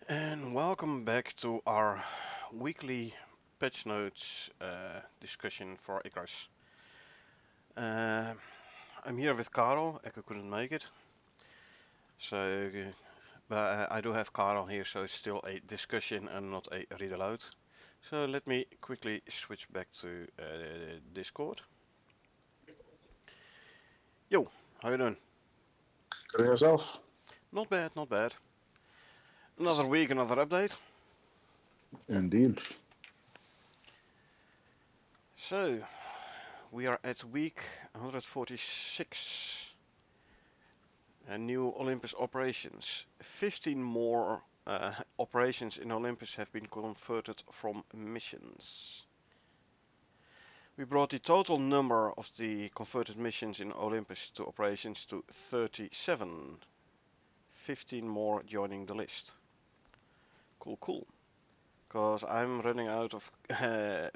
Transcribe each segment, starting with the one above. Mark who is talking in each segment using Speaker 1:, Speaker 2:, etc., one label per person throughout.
Speaker 1: And welcome back to our weekly patch notes discussion for Icarus. Uh, I'm here with Karel. Echo couldn't make it, so but I do have Karel here, so it's still a discussion and not a read aloud. So let me quickly switch back to Discord. Yo, how you doing?
Speaker 2: Good yourself?
Speaker 1: Not bad, not bad. Another week, another update.
Speaker 2: Indeed.
Speaker 1: So we are at week 146. New Olympus operations. 15 more operations in Olympus have been converted from missions. We brought the total number of the converted missions in Olympus to operations to 37. 15 more joining the list. Cool, cool. Because I'm running out of,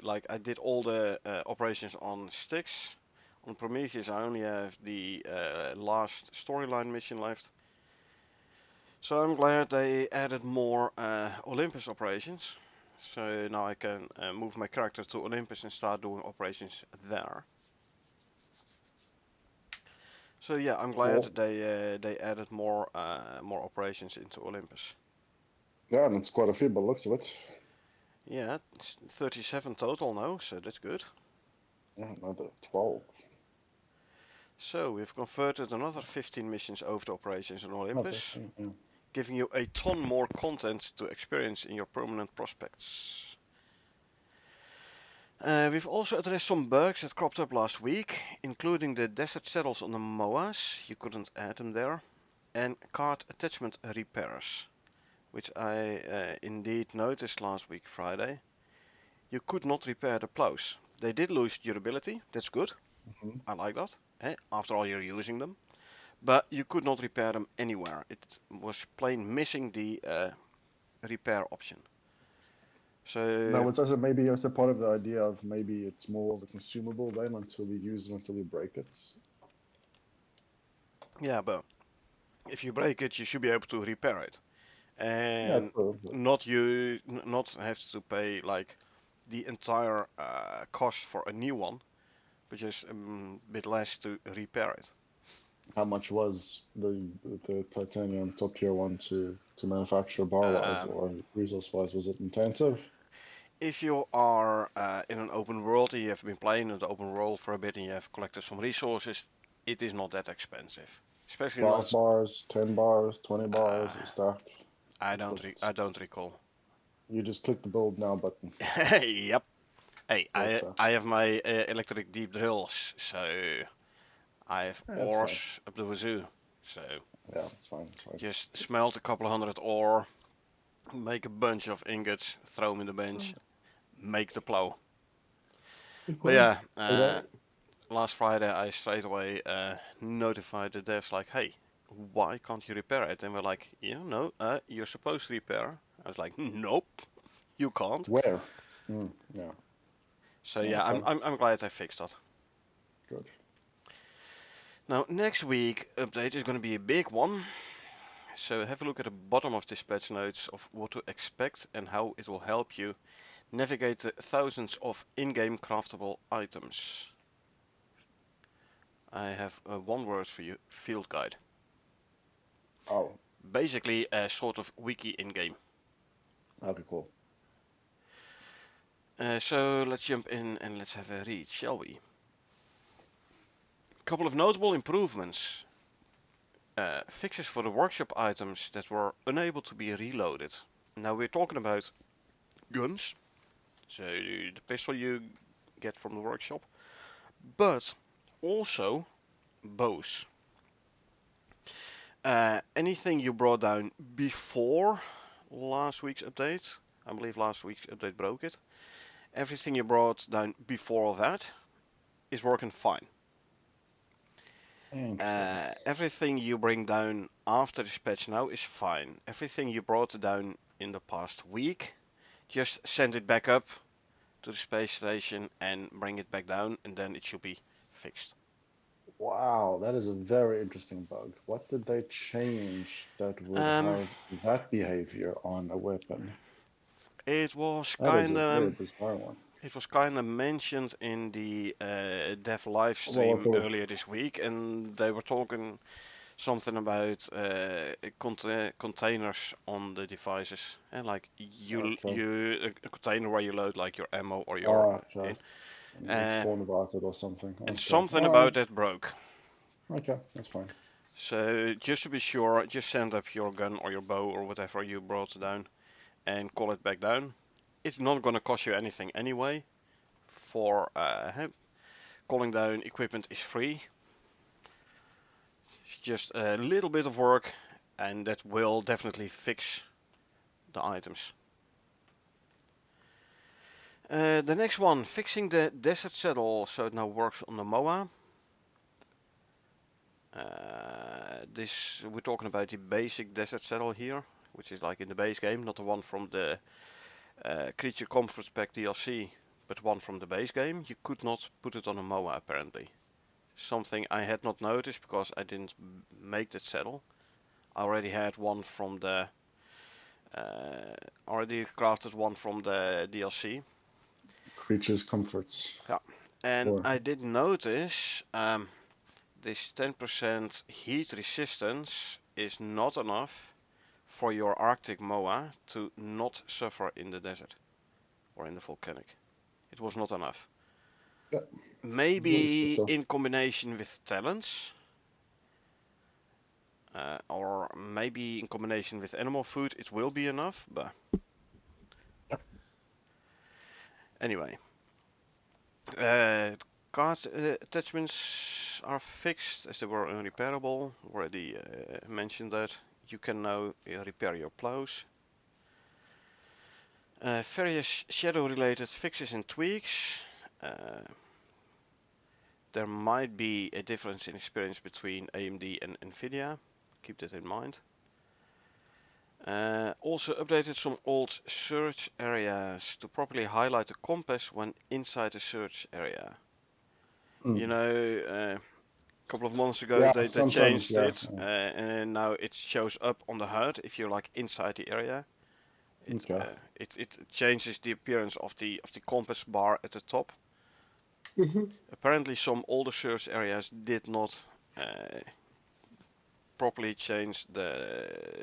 Speaker 1: like I did all the operations on Styx. On Prometheus I only have the last storyline mission left. So I'm glad they added more Olympus operations. So now I can move my character to Olympus and start doing operations there. So yeah, I'm glad
Speaker 2: Cool.
Speaker 1: that they added more operations into Olympus.
Speaker 2: Yeah, and it's quite a few by the looks of it.
Speaker 1: Yeah, it's 37 total now, so that's good.
Speaker 2: Yeah, another 12.
Speaker 1: So we've converted another 15 missions over to operations on
Speaker 2: No,
Speaker 1: Olympus,
Speaker 2: 15, yeah.
Speaker 1: giving you a ton more content to experience in your permanent prospects. We've also addressed some bugs that cropped up last week, including the desert saddles on the MOAs, you couldn't add them there, and card attachment repairs, which I indeed noticed last week Friday. You could not repair the plows. They did lose durability, that's good,
Speaker 2: Mm-hmm.
Speaker 1: I like that, after all you're using them, but you could not repair them anywhere. It was plain missing the repair option.
Speaker 2: No,
Speaker 1: So
Speaker 2: it's also maybe also part of the idea of maybe it's more of a consumable then until you use it until you break it.
Speaker 1: yeah, but if you break it, you should be able to repair it.
Speaker 2: Yeah,
Speaker 1: And
Speaker 2: true, but
Speaker 1: not have to pay like the entire cost for a new one, but just a bit less to repair it.
Speaker 2: how much was the titanium top tier one to manufacture bar wise
Speaker 1: Um,
Speaker 2: or resource wise? Was it intensive?
Speaker 1: if you are in an open world and you have been playing in the open world for a bit and you have collected some resources, it is not that expensive. Especially
Speaker 2: 5
Speaker 1: not.
Speaker 2: bars, 10 bars, 20
Speaker 1: Uh,
Speaker 2: bars, stack.
Speaker 1: I
Speaker 2: Because
Speaker 1: don't recall.
Speaker 2: you just click the build now button.
Speaker 1: Yep. Hey,
Speaker 2: That's
Speaker 1: I have my electric deep drills, so I have
Speaker 2: yeah, that's fine.
Speaker 1: ores up the wazoo. So
Speaker 2: Yeah, it's fine. It's fine.
Speaker 1: just smelt a couple of hundred ore, make a bunch of ingots, throw them in the bench, make the plow.
Speaker 2: It's
Speaker 1: But
Speaker 2: fine.
Speaker 1: yeah,
Speaker 2: And
Speaker 1: last Friday I straight away notified the devs like, hey, why can't you repair it? And we're like, yeah, no, you're supposed to repair. I was like, nope, you can't.
Speaker 2: where? Yeah,
Speaker 1: So
Speaker 2: no,
Speaker 1: yeah,
Speaker 2: it's fine.
Speaker 1: I'm glad I fixed that.
Speaker 2: Good.
Speaker 1: Now next week update is going to be a big one. So have a look at the bottom of this patch notes of what to expect and how it will help you navigate the thousands of in-game craftable items. I have one word for you, field guide.
Speaker 2: Oh,
Speaker 1: Basically a sort of wiki in-game.
Speaker 2: okay, cool.
Speaker 1: So let's jump in and let's have a read, shall we? A couple of notable improvements. Fixes for the workshop items that were unable to be reloaded. Now we're talking about guns, so the pistol you get from the workshop, but also bows. Anything you brought down before last week's update, I believe last week's update broke it. Everything you brought down before that is working fine.
Speaker 2: Interesting.
Speaker 1: Everything you bring down after this patch now is fine. Everything you brought down in the past week, just send it back up to the space station and bring it back down, and then it should be fixed.
Speaker 2: Wow, that is a very interesting bug. What did they change that would
Speaker 1: Um,
Speaker 2: have that behavior on a weapon?
Speaker 1: it was
Speaker 2: That is
Speaker 1: kind
Speaker 2: a very
Speaker 1: of
Speaker 2: bizarre one.
Speaker 1: mentioned in the dev live
Speaker 2: Well, what
Speaker 1: stream
Speaker 2: was
Speaker 1: earlier this week, and they were talking something about containers on the devices, and like
Speaker 2: okay?
Speaker 1: a container where you load like your ammo or your
Speaker 2: Ah, okay. And it's
Speaker 1: uh,
Speaker 2: warned about it or something.
Speaker 1: and
Speaker 2: Okay.
Speaker 1: something
Speaker 2: All
Speaker 1: about
Speaker 2: right.
Speaker 1: that broke.
Speaker 2: Okay, that's fine.
Speaker 1: So just to be sure, just send up your gun or your bow or whatever you brought down and call it back down. It's not gonna cost you anything anyway. For calling down equipment is free. It's just a little bit of work, and that will definitely fix the items. The next one, fixing the desert saddle so it now works on the MOA. This we're talking about the basic desert saddle here, which is like in the base game, not the one from the Creature Comforts Pack DLC, but one from the base game. You could not put it on a MOA apparently. Something I had not noticed because I didn't make that saddle. I already had one from the already crafted one from the DLC.
Speaker 2: Creatures comforts.
Speaker 1: Yeah, and
Speaker 2: Or
Speaker 1: I did notice this 10% heat resistance is not enough for your Arctic MOA to not suffer in the desert or in the volcanic. It was not enough.
Speaker 2: yeah, looks
Speaker 1: Maybe
Speaker 2: so.
Speaker 1: in combination with talents, or maybe in combination with animal food, it will be enough. But anyway, card attachments are fixed as they were unrepairable. Already mentioned that. You can now repair your plows. Various shadow-related fixes and tweaks. Uh, there might be a difference in experience between AMD and Nvidia. Keep that in mind. Also updated some old search areas to properly highlight the compass when inside the search area. You
Speaker 2: Mm.
Speaker 1: know, a couple of months ago
Speaker 2: Yeah,
Speaker 1: they
Speaker 2: sometimes,
Speaker 1: changed
Speaker 2: yeah,
Speaker 1: it,
Speaker 2: yeah.
Speaker 1: and now it shows up on the HUD if you're like inside the area.
Speaker 2: Okay.
Speaker 1: It changes the appearance of the compass bar at the top.
Speaker 2: Mhm.
Speaker 1: Apparently, some older search areas did not uh, properly change the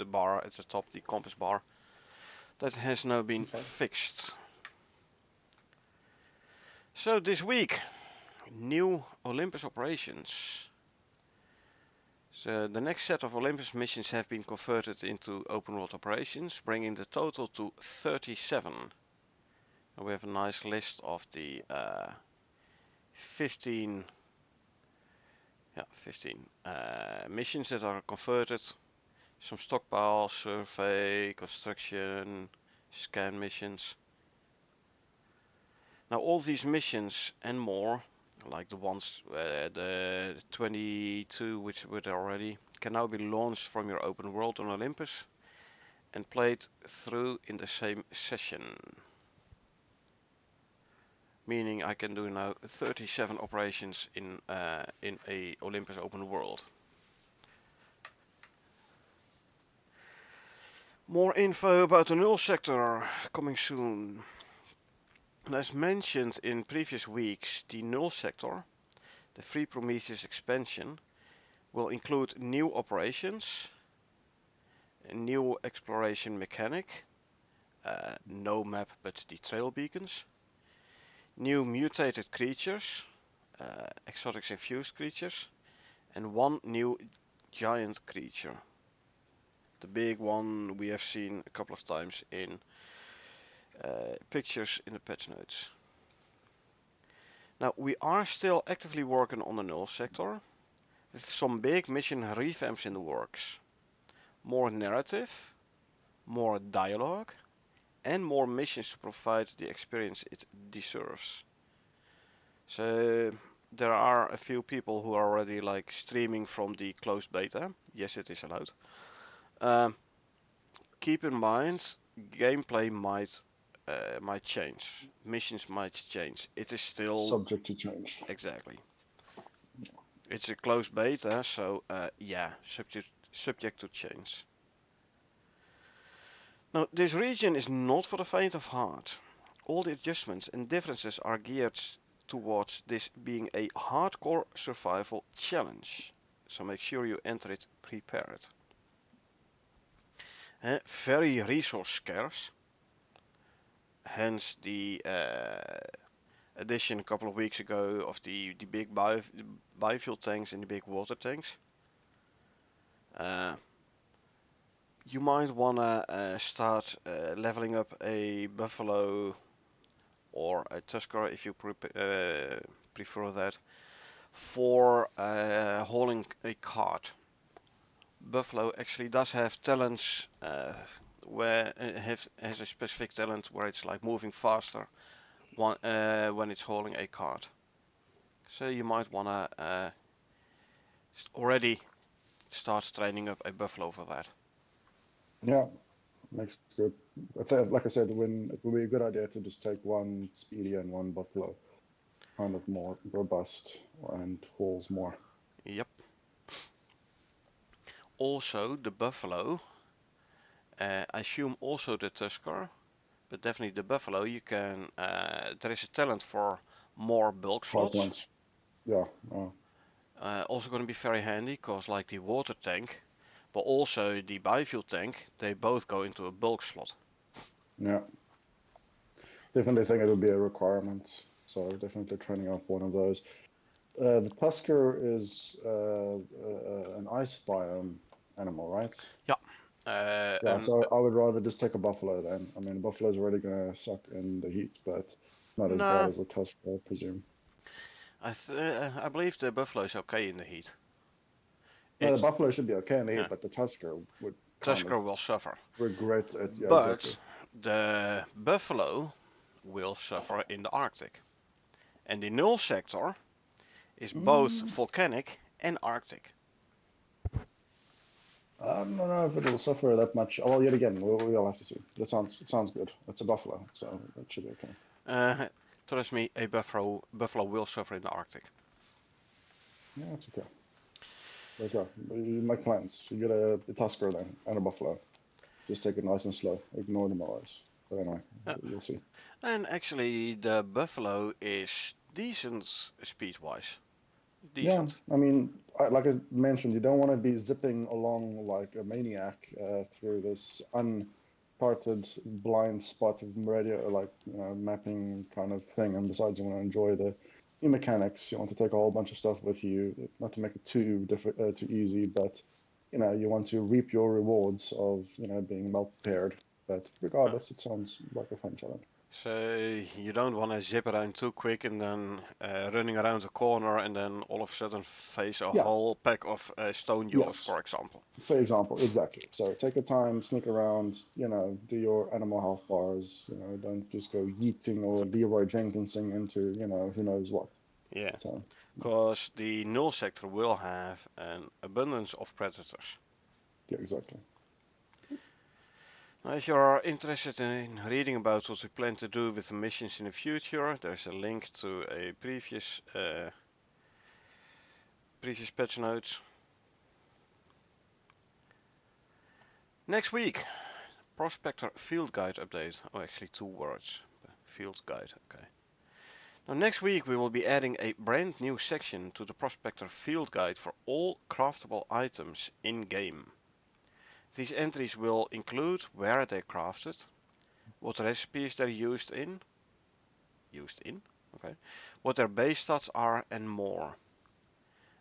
Speaker 1: bar at the top, the compass bar. That has now been
Speaker 2: Okay.
Speaker 1: fixed. So this week, new Olympus operations. So the next set of Olympus missions have been converted into open world operations, bringing the total to 37. And we have a nice list of the 15 missions that are converted. Some stockpile, survey, construction, scan missions. Now all these missions and more, like the ones, the 22 which were there already, can now be launched from your open world on Olympus and played through in the same session. Meaning I can do now 37 operations in a Olympus open world. More info about the null sector coming soon. And as mentioned in previous weeks, the null sector, the free Prometheus expansion, will include new operations, a new exploration mechanic, no map but the trail beacons, new mutated creatures, exotics infused creatures, and one new giant creature. The big one we have seen a couple of times in pictures in the patch notes. Now we are still actively working on the null sector, with some big mission revamps in the works. More narrative, more dialogue, and more missions to provide the experience it deserves. So there are a few people who are already like streaming from the closed beta. Yes, it is allowed. Um, Keep in mind, gameplay might change, missions might change. It is still
Speaker 2: Subject to change.
Speaker 1: exactly. It's a closed beta, so yeah, subject to change. Now, this region is not for the faint of heart. All the adjustments and differences are geared towards this being a hardcore survival challenge. So make sure you enter it prepared. Very resource scarce. Hence the addition a couple of weeks ago of the big biofuel tanks and the big water tanks. You might wanna start leveling up a buffalo or a tusker if you prefer that for hauling a cart. Buffalo actually does have talents where it has a specific talent where it's like moving faster when it's hauling a cart. So you might wanna already start training up a buffalo for that.
Speaker 2: Yeah, makes good. Like I said, it would be a good idea to just take one speedy and one buffalo, kind of more robust and hauls more.
Speaker 1: Yep. Also the buffalo, I assume also the tusker, but definitely the buffalo. You can. There is a talent for more bulk slots.
Speaker 2: Parklands. Yeah.
Speaker 1: Also going to be very handy because like the water tank, but also the biofuel tank, they both go into a bulk slot.
Speaker 2: Yeah. Definitely think it would be a requirement. So definitely training up one of those. The tusker is an ice biome animal, right?
Speaker 1: Yeah.
Speaker 2: Yeah, so I would rather just take a buffalo then. I mean, a buffalo's already gonna suck in the heat, but not as bad
Speaker 1: Nah,
Speaker 2: as a tusker, I presume.
Speaker 1: I believe the buffalo is okay in the heat.
Speaker 2: No, the
Speaker 1: It's
Speaker 2: buffalo should be okay in the
Speaker 1: yeah,
Speaker 2: heat, but the tusker would kind of
Speaker 1: tusker will suffer,
Speaker 2: regret it. Yeah, exactly.
Speaker 1: but the buffalo will suffer in the Arctic, and the null sector is both
Speaker 2: Mm,
Speaker 1: volcanic and Arctic.
Speaker 2: I don't know if it'll suffer that much. Oh, well, yet again, we'll have to see. But it sounds good. It's a buffalo, so it should be okay.
Speaker 1: Uh, Trust me, a buffalo will suffer in the Arctic.
Speaker 2: Yeah, it's okay. But yeah, you make plans. You get a tusker then and a buffalo. Just take it nice and slow. Ignore the noise. But anyway,
Speaker 1: Uh,
Speaker 2: you'll see.
Speaker 1: and actually, the buffalo is decent speed-wise.
Speaker 2: Yeah,
Speaker 1: Decent.
Speaker 2: I mean, like I mentioned, you don't want to be zipping along like a maniac through this uncharted blind spot of radio, like mapping kind of thing. And besides, you want to enjoy the mechanics. You want to take a whole bunch of stuff with you, not to make it too easy, but you want to reap your rewards of being well prepared. But
Speaker 1: Uh,
Speaker 2: regardless, it sounds like a fun challenge.
Speaker 1: so you don't want to zip around too quick and then running around a corner and then all of a sudden face a
Speaker 2: Yeah.
Speaker 1: whole pack of stone dwarfs,
Speaker 2: Yes.
Speaker 1: for example.
Speaker 2: For example, exactly. So take your time, sneak around, do your animal health bars, don't just go yeeting or Leroy Jenkinsing into, who knows what.
Speaker 1: Yeah,
Speaker 2: So,
Speaker 1: because the null sector will have an abundance of predators.
Speaker 2: yeah, exactly.
Speaker 1: Now, if you're interested in reading about what we plan to do with the missions in the future, there's a link to a previous patch notes. Next week, Prospector Field Guide update. Oh, actually 2 words. Field Guide, okay. Now next week we will be adding a brand new section to the Prospector Field Guide for all craftable items in-game. These entries will include where they're crafted, what recipes they're okay, what their base stats are and more.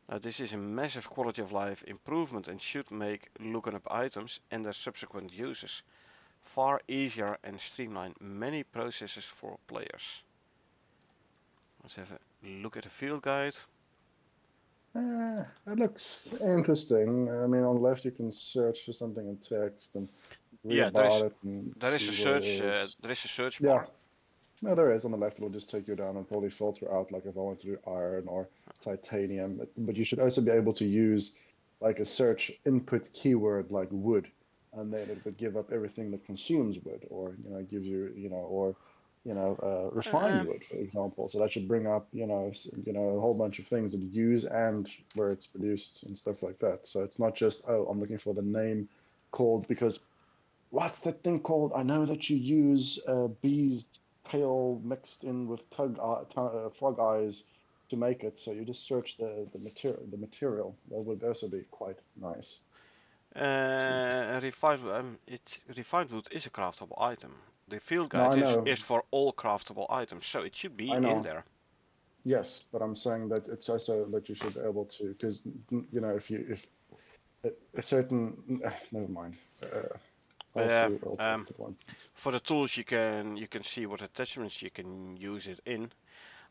Speaker 1: Now this is a massive quality of life improvement and should make looking up items and their subsequent uses far easier and streamline many processes for players. Let's have a look at the field guide.
Speaker 2: It looks interesting. I mean, on the left, you can search for something in text and read
Speaker 1: Yeah,
Speaker 2: about it and
Speaker 1: there is
Speaker 2: see
Speaker 1: a
Speaker 2: what it
Speaker 1: search
Speaker 2: is.
Speaker 1: there is a search
Speaker 2: Yeah,
Speaker 1: bar.
Speaker 2: no, there is. On the left, it'll just take you down and probably filter out, like if I want to do iron or titanium. But you should also be able to use like a search input keyword like wood, and then it would give up everything that consumes wood, or gives you, or refined wood, for example. So that should bring up, a whole bunch of things that you use and where it's produced and stuff like that. So it's not just, oh, I'm looking for the name called because what's that thing called? I know that you use bees tail mixed in with frog eyes to make it. So you just search the material. That would also be quite nice.
Speaker 1: Refined wood is a craftable item. The field
Speaker 2: No,
Speaker 1: guide
Speaker 2: I
Speaker 1: is
Speaker 2: know,
Speaker 1: for all craftable items, so it should be
Speaker 2: I
Speaker 1: in
Speaker 2: know.
Speaker 1: there.
Speaker 2: Yes, but I'm saying that it's also that you should be able to, because if a certain, never mind.
Speaker 1: But
Speaker 2: I'll
Speaker 1: yeah,
Speaker 2: see. I'll talk to one.
Speaker 1: for the tools you can see what attachments you can use it in.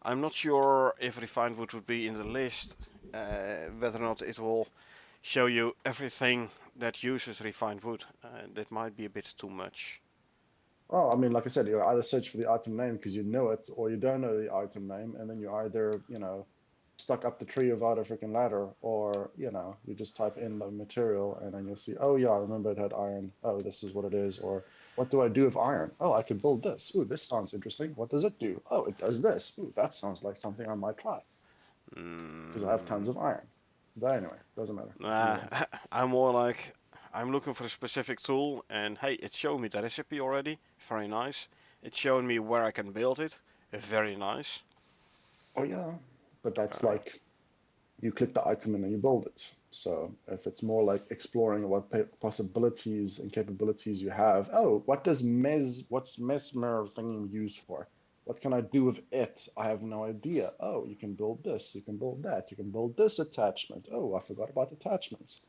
Speaker 1: I'm not sure if refined wood would be in the list, whether or not it will show you everything that uses refined wood. That might be a bit too much.
Speaker 2: Well, I mean, like I said, you either search for the item name because you know it, or you don't know the item name, and then you either, stuck up the tree without a freaking ladder, or, you just type in the material and then you'll see, oh yeah, I remember it had iron. Oh, this is what it is. Or what do I do with iron? Oh, I could build this. Ooh, this sounds interesting. What does it do? Oh, it does this. Ooh, that sounds like something I might try because I have tons
Speaker 1: Mm,
Speaker 2: of iron. But anyway, doesn't matter.
Speaker 1: nah,
Speaker 2: Move on.
Speaker 1: I'm more like I'm looking for a specific tool, and hey, it showed me the recipe already. Very nice. It showed me where I can build it. Very nice.
Speaker 2: Oh yeah, but that's
Speaker 1: Uh,
Speaker 2: like you click the item and then you build it. So if it's more like exploring what possibilities and capabilities you have, oh, what's mesmer thing used for? What can I do with it? I have no idea. Oh, you can build this, you can build that, you can build this attachment. Oh, I forgot about attachments.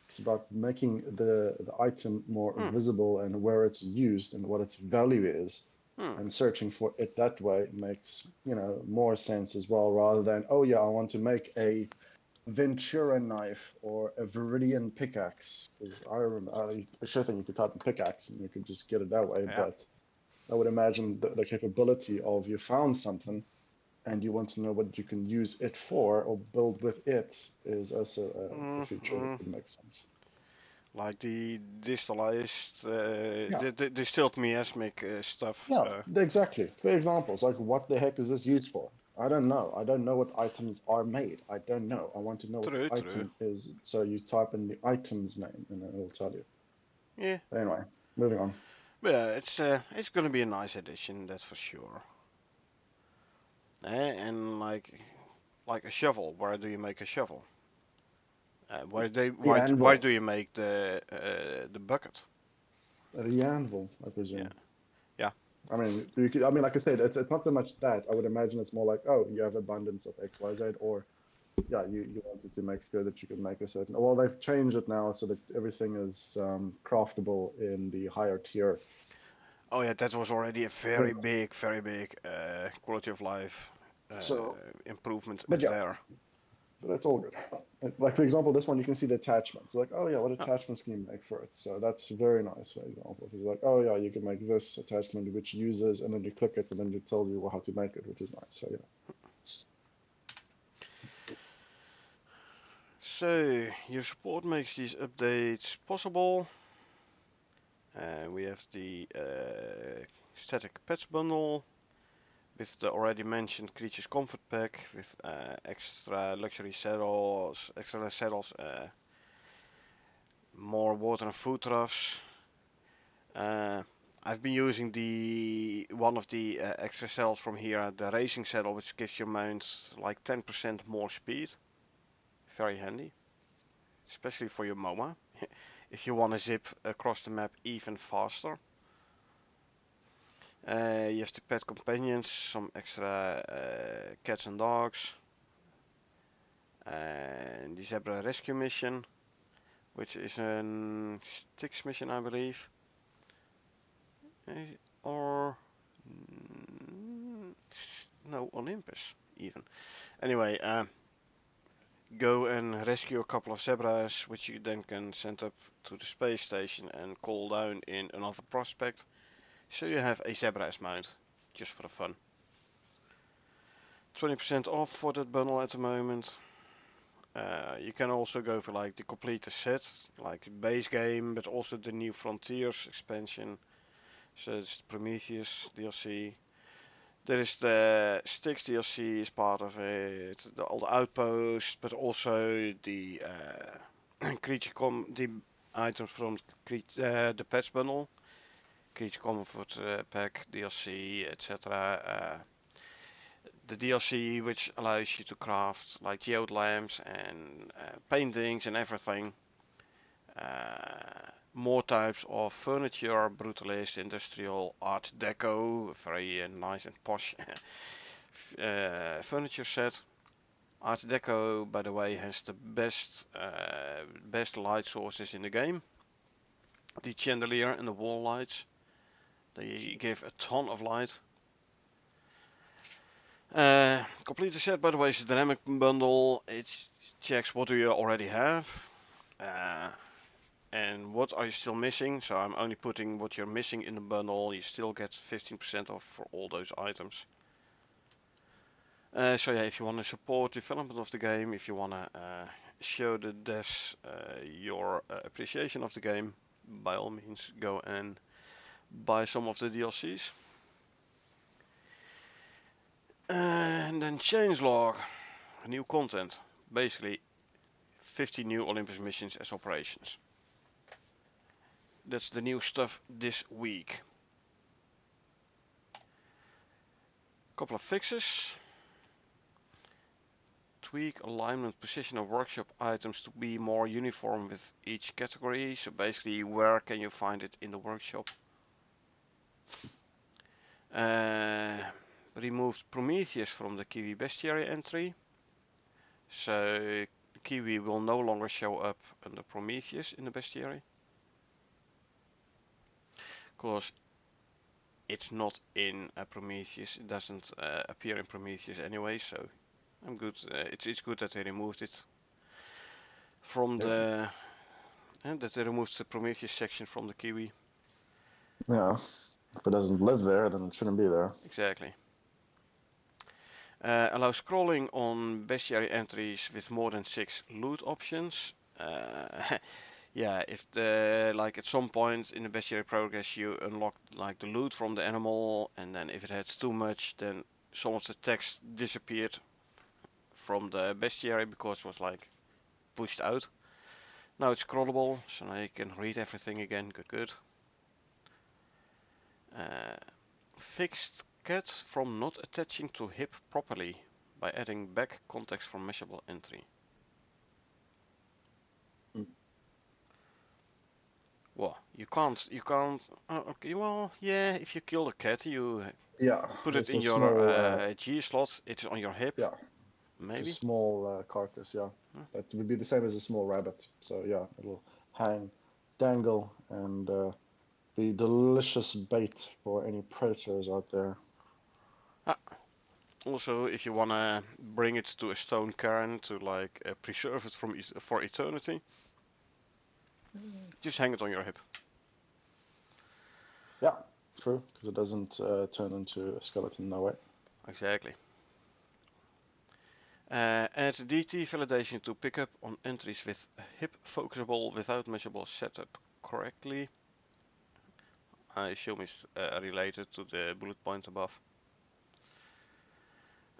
Speaker 2: It's about making the item more
Speaker 1: hmm,
Speaker 2: visible and where it's used and what its value is.
Speaker 1: hmm.
Speaker 2: And searching for it that way makes, more sense as well, rather than, oh yeah, I want to make a Ventura knife or a Viridian pickaxe. Because I remember, I sure think you could type in pickaxe and you could just get it that way.
Speaker 1: Yeah.
Speaker 2: But I would imagine the capability of you found something and you want to know what you can use it for or build with it is also a feature that
Speaker 1: Mm-hmm.
Speaker 2: would make sense.
Speaker 1: Like the distillized,
Speaker 2: Yeah,
Speaker 1: the distilled miasmic stuff.
Speaker 2: yeah, exactly. For examples, like what the heck is this used for? I don't know. I don't know what items are made. I don't know. I want to know what the
Speaker 1: True, true.
Speaker 2: item is. So you type in the item's name and then it'll tell you.
Speaker 1: Yeah,
Speaker 2: Anyway, moving on.
Speaker 1: but yeah, it's gonna be a nice addition, that's for sure. And like a shovel, where do you make a shovel?
Speaker 2: The
Speaker 1: Why
Speaker 2: anvil.
Speaker 1: do you make the bucket?
Speaker 2: The anvil, I
Speaker 1: Yeah,
Speaker 2: presume.
Speaker 1: yeah.
Speaker 2: I mean, you could. I mean, like I said, it's not so much that. I would imagine it's more like, oh, you have abundance of X, Y, Z, or yeah, you wanted to make sure that you can make a certain. Well, they've changed it now so that everything is craftable in the higher tier.
Speaker 1: Oh yeah, that was already a very big quality of life
Speaker 2: So,
Speaker 1: improvement
Speaker 2: but yeah,
Speaker 1: there.
Speaker 2: but it's all good. Like for example, this one you can see the attachments. Like, oh yeah, what
Speaker 1: Oh,
Speaker 2: attachments can you make for it? So that's very nice. For example, it's like, oh yeah, you can make this attachment which uses, and then you click it, and then it tells you how to make it, which is nice. So yeah.
Speaker 1: so your support makes these updates possible. We have the static pets bundle with the already mentioned creatures comfort pack with extra luxury saddles, more water and food troughs. Uh, I've been using the one of the extra saddles from here, the racing saddle, which gives your mount like 10% more speed. Very handy, especially for your MOMA, if you want to zip across the map even faster. You have the pet companions, some extra cats and dogs, and the zebra rescue mission, which is a Styx mission, I believe, or no, Olympus even. Anyway, go and rescue a couple of zebras, which you then can send up to the space station and call down in another prospect. So you have a zebra as mount, just for the fun. 20% off for that bundle at the moment. You can also go for like the complete set, like base game, but also the new Frontiers expansion. So it's the Prometheus DLC. There is the Styx DLC is part of it, all the outposts, but also the the items from the patch bundle, creature comfort pack DLC, etc. The DLC which allows you to craft like geode lamps and paintings and everything. More types of furniture, brutalist, industrial, art deco, very nice and posh furniture set. Art deco, by the way, has the best light sources in the game. The chandelier and the wall lights, they give a ton of light. Complete the set, by the way, is a dynamic bundle. It checks what do you already have. And what are you still missing. So I'm only putting what you're missing in the bundle. You still get 15% off for all those items. So yeah, if you want to support development of the game, if you want to show the devs your appreciation of the game, by all means go and buy some of the DLCs. And then changelog, new content, basically 50 new Olympus missions as operations. That's the new stuff this week. Couple of fixes. Tweak alignment position of workshop items to be more uniform with each category. So basically, where can you find it in the workshop? Removed Prometheus from the Kiwi bestiary entry. So Kiwi will no longer show up under Prometheus in the bestiary. Because it's not in Prometheus, it doesn't appear in Prometheus anyway, so I'm good. It's good that they removed it from the that they removed the Prometheus section from the Kiwi.
Speaker 2: Yeah, if it doesn't live there, then it shouldn't be there.
Speaker 1: Exactly. Allow scrolling on bestiary entries with more than 6 loot options. Yeah, if like at some point in the bestiary progress you unlock like the loot from the animal, and then if it had too much, then some of the text disappeared from the bestiary because it was like pushed out. Now it's scrollable, so now you can read everything again. Good. Fixed cat from not attaching to hip properly by adding back context from measurable entry. Well, you can't. Okay, well, yeah. If you kill the cat, you put it
Speaker 2: it's
Speaker 1: in
Speaker 2: a
Speaker 1: your
Speaker 2: small.
Speaker 1: G slot. It's on your hip.
Speaker 2: Yeah,
Speaker 1: Maybe.
Speaker 2: it's a small carcass. Yeah, that would be the same as a small rabbit. So yeah, it'll hang, dangle, and be delicious bait for any predators out there.
Speaker 1: Also, if you wanna bring it to a stone cairn to like preserve it for eternity, just hang it on your hip.
Speaker 2: Yeah, true, because it doesn't turn into a skeleton, no way.
Speaker 1: Exactly. Add DT validation to pick up on entries with hip focusable without measurable setup correctly. I assume it's related to the bullet point above.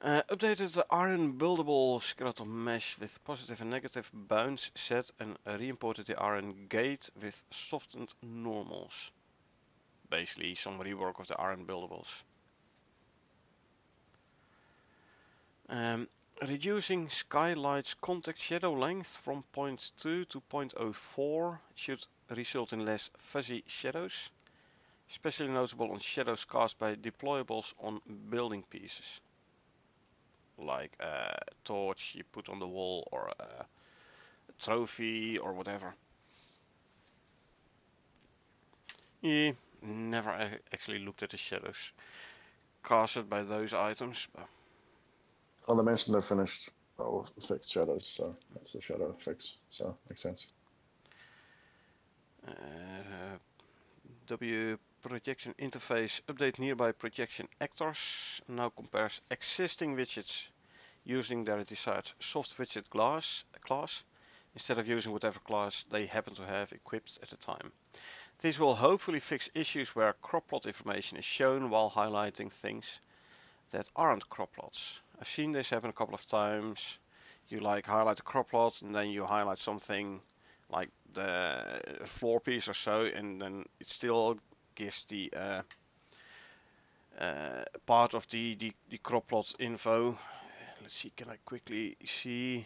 Speaker 1: Updated the iron buildable skeletal mesh with positive and negative bounce set and re-imported the iron gate with softened normals. Basically some rework of the iron buildables. Reducing skylight's contact shadow length from 0.2 to 0.04 should result in less fuzzy shadows, especially noticeable on shadows cast by deployables on building pieces, like a torch you put on the wall or a trophy or whatever. Yeah, never actually looked at the shadows casted by those items. But
Speaker 2: Well, they mentioned they're finished fixed shadows, so that's the shadow fix. So makes sense.
Speaker 1: W projection interface update nearby projection actors now compares existing widgets using their desired soft widget class instead of using whatever class they happen to have equipped at the time. This will hopefully fix issues where crop plot information is shown while highlighting things that aren't crop plots. I've seen this happen a couple of times. You like highlight the crop plot and then you highlight something like the floor piece or so, and then it still gives the part of the crop plot info. Let's see, can I quickly see?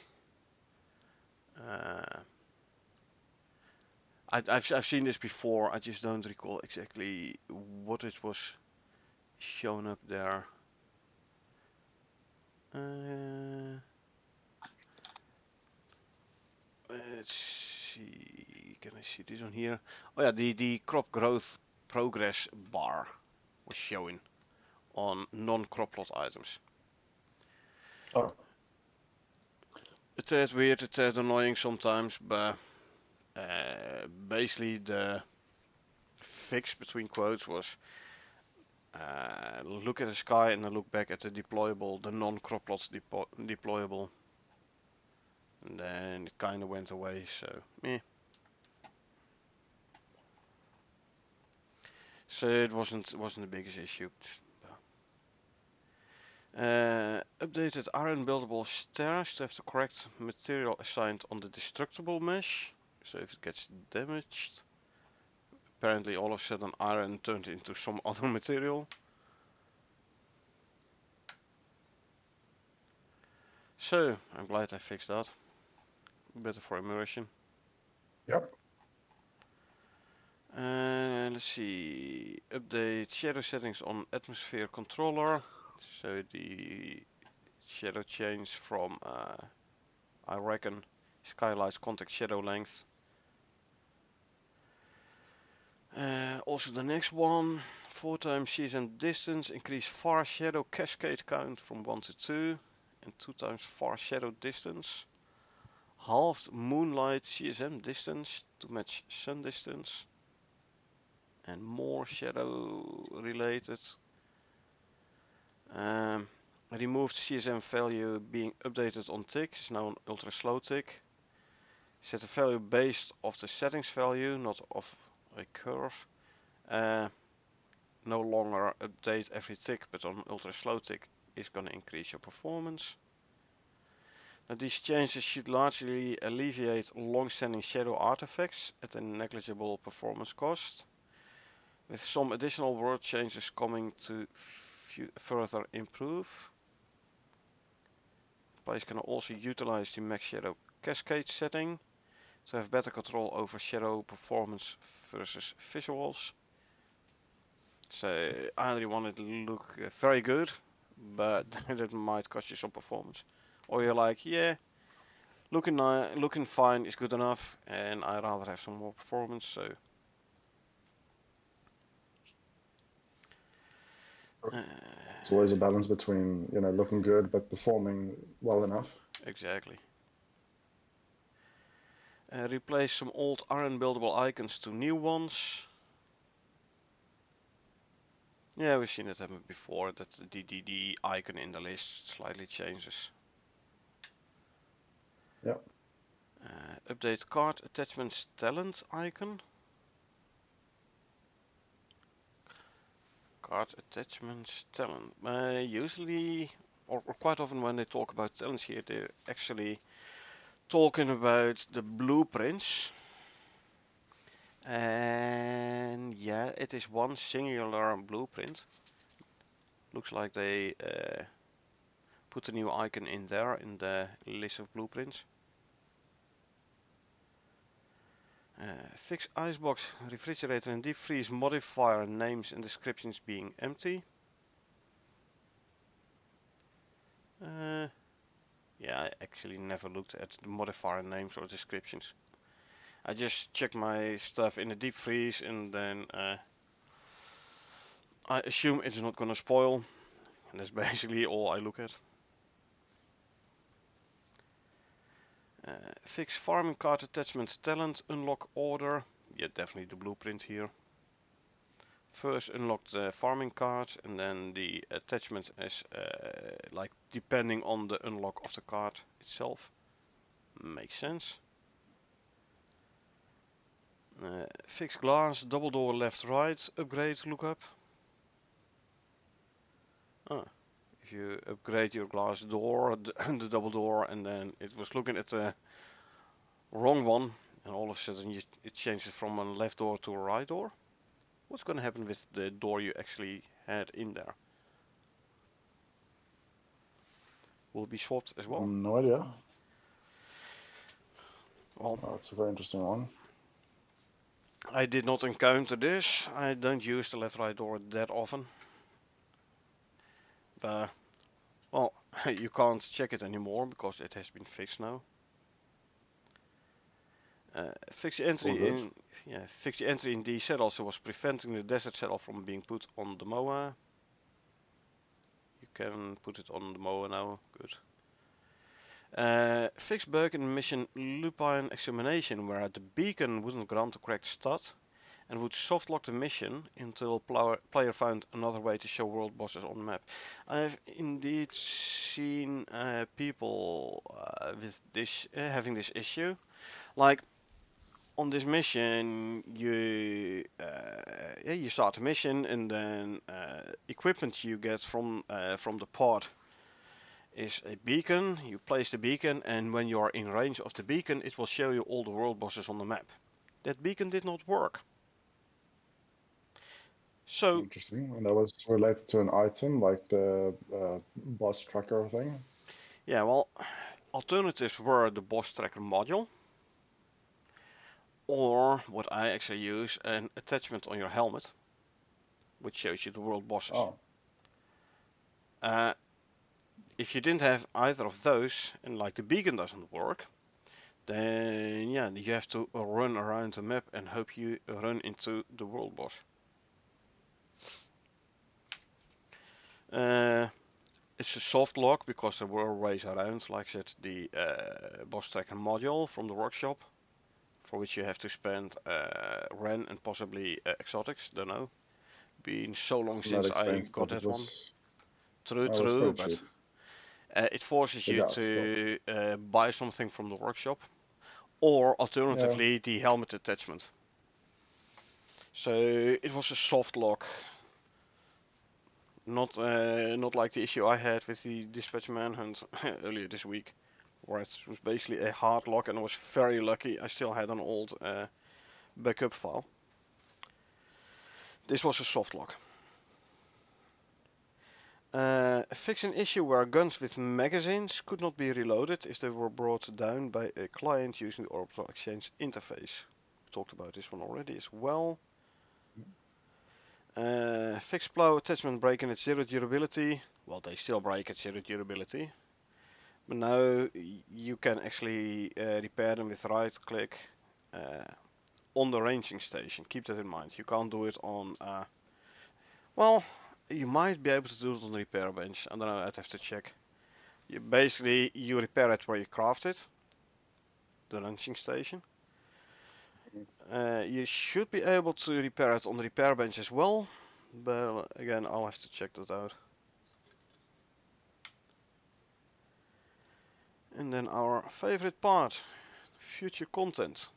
Speaker 1: I've seen this before. I just don't recall exactly what it was shown up there. Let's see. Can I see this on here? Oh yeah, the crop growth progress bar was showing on non-crop plot items.
Speaker 2: Oh,
Speaker 1: A tad weird, a tad annoying sometimes, but basically the fix between quotes was look at the sky and then look back at the deployable, the non-crop plot deployable, and then it kind of went away. So, eh. So it wasn't the biggest issue. Updated iron buildable stairs to have the correct material assigned on the destructible mesh. So if it gets damaged, apparently all of a sudden iron turned into some other material. So I'm glad I fixed that. Better for immersion.
Speaker 2: yep.
Speaker 1: Let's see. Update shadow settings on atmosphere controller. So the shadow change from I reckon skylights contact shadow length. Also the next one, 4 times CSM distance, increase far shadow cascade count from 1 to 2, and 2 times far shadow distance. Halved moonlight CSM distance to match sun distance. And more shadow related. Removed CSM value being updated on tick, is now an ultra slow tick. Set the value based off the settings value, not off a curve. No longer update every tick, but on ultra slow tick is going to increase your performance. Now these changes should largely alleviate long-standing shadow artifacts at a negligible performance cost, with some additional word changes coming to further improve. Players can also utilize the max shadow cascade setting to have better control over shadow performance versus visuals. So I really want it to look very good, but that might cost you some performance. Or you're like, yeah, looking fine is good enough, and I rather have some more performance. So
Speaker 2: It's always a balance between, you know, looking good but performing well enough.
Speaker 1: exactly. Replace some old iron buildable icons to new ones. Yeah, we've seen it happen before, that the icon in the list slightly changes.
Speaker 2: Yeah.
Speaker 1: Update card attachments talent icon. Card attachments talent. Usually, or quite often when they talk about talents here, they're actually talking about the blueprints. And yeah, it is one singular blueprint. Looks like they put a new icon in there in the list of blueprints. Fix icebox, refrigerator and deep freeze modifier names and descriptions being empty. Yeah, I actually never looked at the modifier names or descriptions. I just check my stuff in the deep freeze and then I assume it's not gonna spoil. And that's basically all I look at. Fix farming card attachment talent unlock order. Yeah, definitely the blueprint here. First unlock the farming card and then the attachment is like depending on the unlock of the card itself. Makes sense. Fixed glass, double door left right, upgrade lookup. Ah, if you upgrade your glass door, the double door, and then it was looking at the wrong one, and all of a sudden it changes from a left door to a right door. What's going to happen with the door you actually had in there? Will it be swapped as well?
Speaker 2: No idea.
Speaker 1: Well,
Speaker 2: Oh, that's a very interesting one.
Speaker 1: I did not encounter this. I don't use the left-right door that often. But, well, you can't check it anymore because it has been fixed now. Fix the
Speaker 2: All
Speaker 1: entry
Speaker 2: good.
Speaker 1: in, yeah, fix the entry in the saddle, so was preventing the desert saddle from being put on the mower. You can put it on the mower now. Good. Fix bug in mission lupine examination, where the beacon wouldn't grant the correct stat and would soft lock the mission until player found another way to show world bosses on the map. I've indeed seen people with this having this issue. Like on this mission, you start a mission, and then equipment you get from the pod is a beacon. You place the beacon, and when you are in range of the beacon, it will show you all the world bosses on the map. That beacon did not work. So
Speaker 2: Interesting. And that was related to an item like the boss tracker thing.
Speaker 1: yeah, well, alternatives were the boss tracker module, or what I actually use, an attachment on your helmet, which shows you the world bosses.
Speaker 2: Oh,
Speaker 1: Uh, if you didn't have either of those, and like the beacon doesn't work, then yeah, you have to run around the map and hope you run into the world boss. Uh, it's a soft lock because there were ways around, like I said, the boss tracker module from the workshop, for which you have to spend Ren and possibly exotics, don't know. Been so long
Speaker 2: isn't that
Speaker 1: since I got
Speaker 2: expensive?
Speaker 1: that one.
Speaker 2: It was
Speaker 1: True,
Speaker 2: very
Speaker 1: but
Speaker 2: cheap.
Speaker 1: it forces
Speaker 2: But
Speaker 1: you
Speaker 2: yeah, still.
Speaker 1: to buy something from the workshop, or
Speaker 2: Yeah,
Speaker 1: alternatively the helmet attachment. So it was a soft lock, not like the issue I had with the dispatch manhunt earlier this week, where it was basically a hard lock, and I was very lucky I still had an old backup file. This was a soft lock. Fix an issue where guns with magazines could not be reloaded if they were brought down by a client using the Orbital Exchange interface. We talked about this one already as well. Fix plow attachment break in its zero durability. Well, they still break at zero durability. But now you can actually repair them with right click on the ranging station. Keep that in mind. You can't do it on, well, you might be able to do it on the repair bench. I don't know, I'd have to check. You repair it where you craft it, the ranging station. You should be able to repair it on the repair bench as well, but again, I'll have to check that out. And then our favorite part, future content.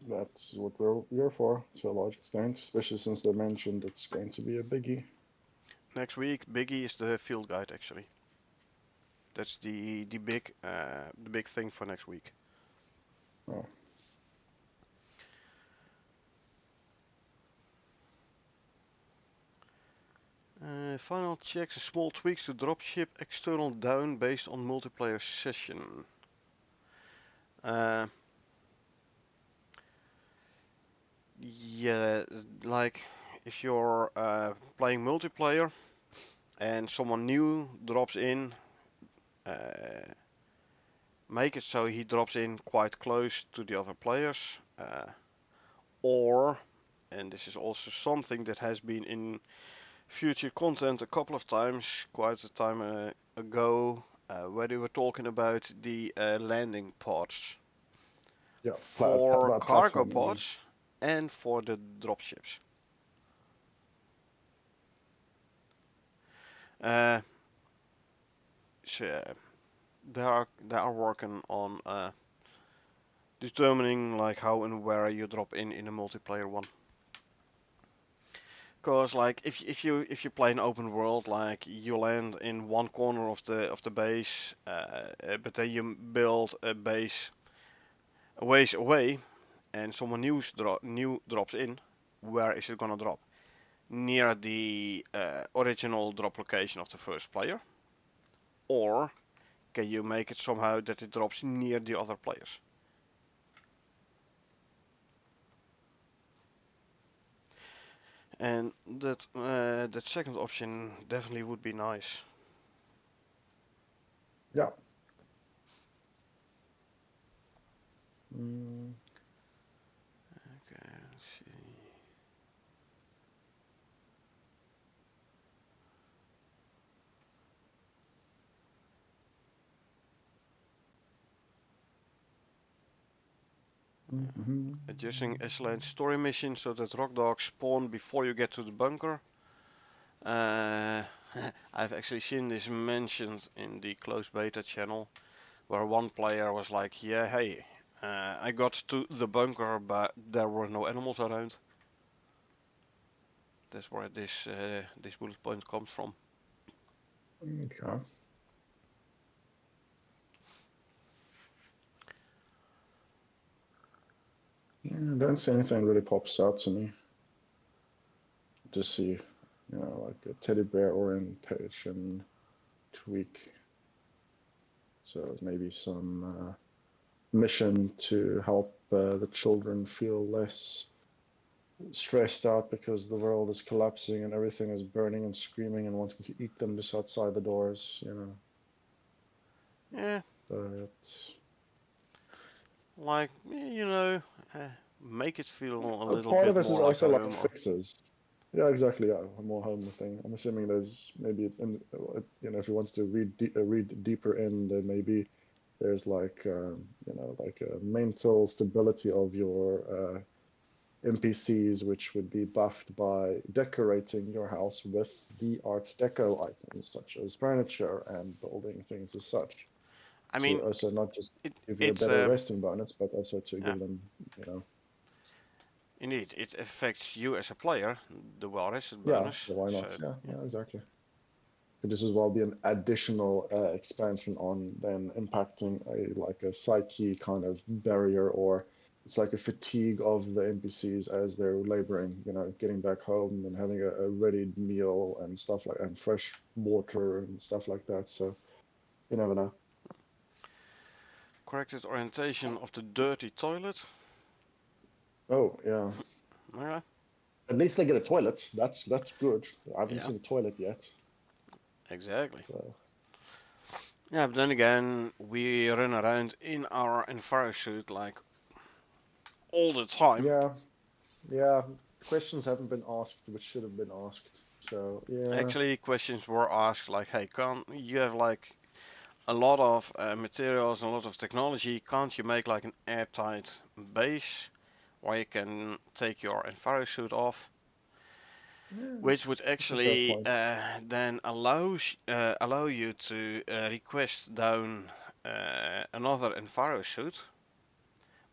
Speaker 2: that's what we're here for to a large extent, especially since they mentioned it's going to be a biggie.
Speaker 1: Next week, Biggie is the field guide actually. That's the big thing for next week.
Speaker 2: Oh,
Speaker 1: Final checks and small tweaks to dropship external down based on multiplayer session. Uh, yeah, like if you're playing multiplayer and someone new drops in, uh, make it so he drops in quite close to the other players, or, and this is also something that has been in future content a couple of times, quite a time ago, where they were talking about the landing pods
Speaker 2: yeah,
Speaker 1: for cargo
Speaker 2: platinum.
Speaker 1: pods and for the dropships. Uh, so yeah, they are working on determining like how and where you drop in a multiplayer one. Cause like if you play an open world, like you land in one corner of the base, but then you build a base a ways away, and someone new drops in, where is it gonna drop? Near the original drop location of the first player, or can you make it somehow that it drops near the other players? And that second option definitely would be nice.
Speaker 2: Yeah. Mm.
Speaker 1: Okay, let's see.
Speaker 2: Mm-hmm.
Speaker 1: Adjusting Ashland story mission so that rock dogs spawn before you get to the bunker. Uh, I've actually seen this mentioned in the closed beta channel, where one player was like, "Yeah, hey, I got to the bunker, but there were no animals around." That's where this bullet point comes from.
Speaker 2: Okay. Yeah, I don't see anything really pops out to me. Just see, like a teddy bear orientation tweak. So maybe some mission to help the children feel less stressed out because the world is collapsing and everything is burning and screaming and wanting to eat them just outside the doors.
Speaker 1: Yeah,
Speaker 2: But
Speaker 1: like make it feel a
Speaker 2: a
Speaker 1: little
Speaker 2: part of
Speaker 1: bit
Speaker 2: this is
Speaker 1: more like a
Speaker 2: also like
Speaker 1: home, or
Speaker 2: fixes. Yeah, exactly. Yeah, a more home thing. I'm assuming there's maybe, if he wants to read deeper in, then maybe there's like a mental stability of your NPCs, which would be buffed by decorating your house with the Art Deco items, such as furniture and building things as such,
Speaker 1: I
Speaker 2: to
Speaker 1: mean,
Speaker 2: also not just
Speaker 1: it
Speaker 2: give you a
Speaker 1: it's
Speaker 2: better resting bonus, but also to
Speaker 1: yeah,
Speaker 2: give them.
Speaker 1: indeed, it affects you as a player, the well rested
Speaker 2: Yeah,
Speaker 1: bonus.
Speaker 2: so why not?
Speaker 1: So
Speaker 2: Yeah,
Speaker 1: yeah,
Speaker 2: yeah, exactly. Could this as well be an additional expansion on then impacting a psyche kind of barrier, or it's like a fatigue of the NPCs as they're laboring, getting back home and having a ready meal and stuff like, and fresh water and stuff like that. So you never know.
Speaker 1: corrected orientation of the dirty toilet.
Speaker 2: Oh yeah,
Speaker 1: Yeah,
Speaker 2: at least they get a toilet. That's good. I haven't
Speaker 1: yeah,
Speaker 2: seen a toilet yet.
Speaker 1: exactly.
Speaker 2: So
Speaker 1: Yeah, but then again, we run around in our enviro suit like all the time.
Speaker 2: yeah, yeah. Questions haven't been asked, which should have been asked. So yeah.
Speaker 1: Actually, questions were asked like, "Hey, can't you have like a lot of materials and a lot of technology? Can't you make like an airtight base where you can take your enviro suit off?"
Speaker 2: Yeah,
Speaker 1: Which would
Speaker 2: that's a fair
Speaker 1: actually
Speaker 2: point.
Speaker 1: then allow you to request down another enviro suit,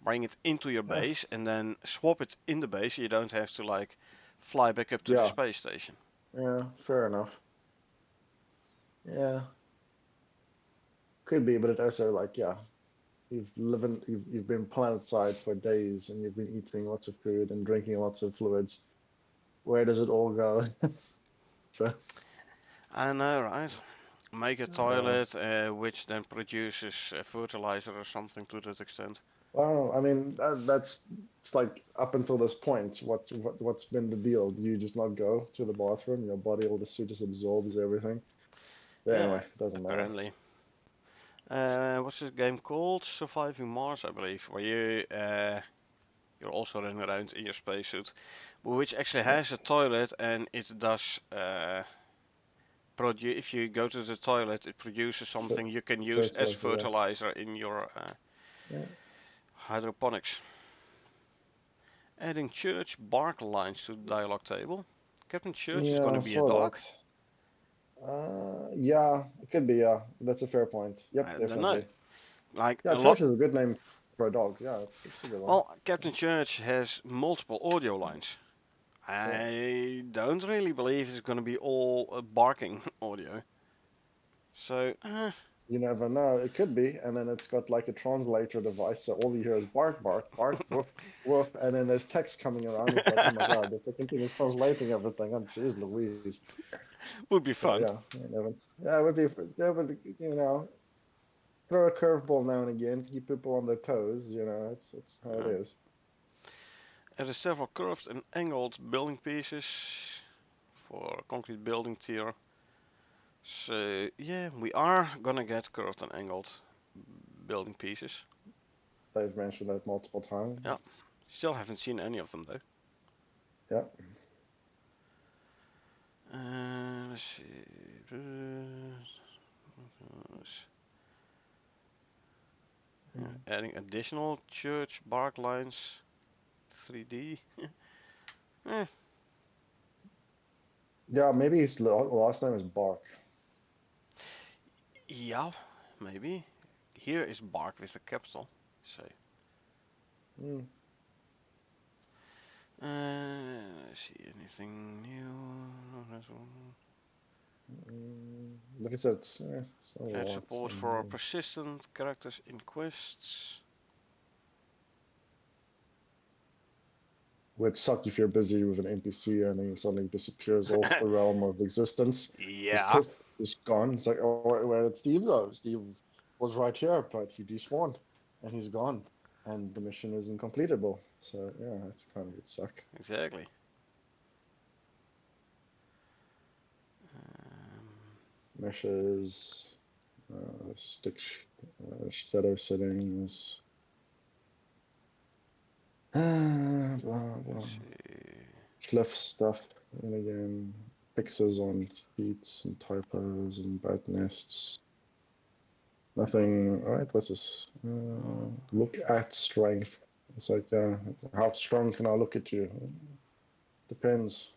Speaker 1: bring it into your
Speaker 2: Yeah,
Speaker 1: base, and then swap it in the base. So you don't have to like fly back up to the
Speaker 2: yeah,
Speaker 1: space station.
Speaker 2: yeah, fair enough. Yeah, could be, but it also like, yeah, you've been planet side for days and you've been eating lots of food and drinking lots of fluids. Where does it all go? So,
Speaker 1: I know, right? Make a
Speaker 2: yeah.
Speaker 1: toilet which then produces fertilizer or something to that extent.
Speaker 2: Well, I mean, it's like up until this point, what's been the deal? Do you just not go to the bathroom? Your body, all the suit just absorbs everything. But
Speaker 1: Yeah,
Speaker 2: anyway, it doesn't matter.
Speaker 1: apparently. What's this game called? Surviving Mars, I believe, where you're also running around in your spacesuit, which actually
Speaker 2: Yeah,
Speaker 1: has a toilet and it does produce. If you go to the toilet, it produces
Speaker 2: fer
Speaker 1: something you can use as
Speaker 2: fertilizer. Yeah,
Speaker 1: fertilizer in your
Speaker 2: yeah,
Speaker 1: hydroponics. Adding church bark lines to the dialogue table. Captain Church is going
Speaker 2: yeah.
Speaker 1: to
Speaker 2: I
Speaker 1: be a
Speaker 2: saw
Speaker 1: dog.
Speaker 2: that. Yeah, it could be. Yeah, that's a fair point. Yep,
Speaker 1: I don't know.
Speaker 2: definitely.
Speaker 1: Like
Speaker 2: Yeah,
Speaker 1: a lot.
Speaker 2: Church is a good name. For a dog, yeah, it's a good one.
Speaker 1: Well, Captain Church has multiple audio lines.
Speaker 2: Yeah.
Speaker 1: I don't really believe it's going to be all barking audio. So,
Speaker 2: You never know. It could be, and then it's got like a translator device, so all you hear is bark, bark, bark, woof, woof, and then there's text coming around. It's like, oh my god, the freaking thing is translating everything. Oh, jeez, Louise.
Speaker 1: would be
Speaker 2: So
Speaker 1: fun.
Speaker 2: yeah, you never, yeah, it would be, yeah, but throw a curveball now and again to keep people on their toes. It's how it
Speaker 1: Uh,
Speaker 2: is.
Speaker 1: there are several curved and angled building pieces for concrete building tier. So, yeah, we are gonna get curved and angled building pieces.
Speaker 2: They've mentioned that multiple
Speaker 1: Yeah,
Speaker 2: times.
Speaker 1: still haven't seen any of them though.
Speaker 2: Yeah.
Speaker 1: Let's see. Adding additional church bark lines, 3D. eh,
Speaker 2: Yeah, maybe his last name is Bark.
Speaker 1: yeah, maybe. Here is bark with a capital. So,
Speaker 2: Mm.
Speaker 1: let's see, anything new?
Speaker 2: Like I said, it's not a
Speaker 1: Add
Speaker 2: lot.
Speaker 1: support for persistent characters in quests.
Speaker 2: Would suck if you're busy with an NPC and then he suddenly disappears off the realm of existence. Just
Speaker 1: Yeah,
Speaker 2: poof, just gone. It's like, oh, where did Steve go? Steve was right here, but he despawned and he's gone, and the mission is incompletable. So yeah, it's kind of would suck.
Speaker 1: exactly. Um,
Speaker 2: Meshes, stick, shadow settings, blah blah.
Speaker 1: let's see.
Speaker 2: Cliff stuff, and again, fixes on cheats and typos and bad nests. Nothing. All right, what's this? Look at strength. It's like, how strong can I look at you? Depends.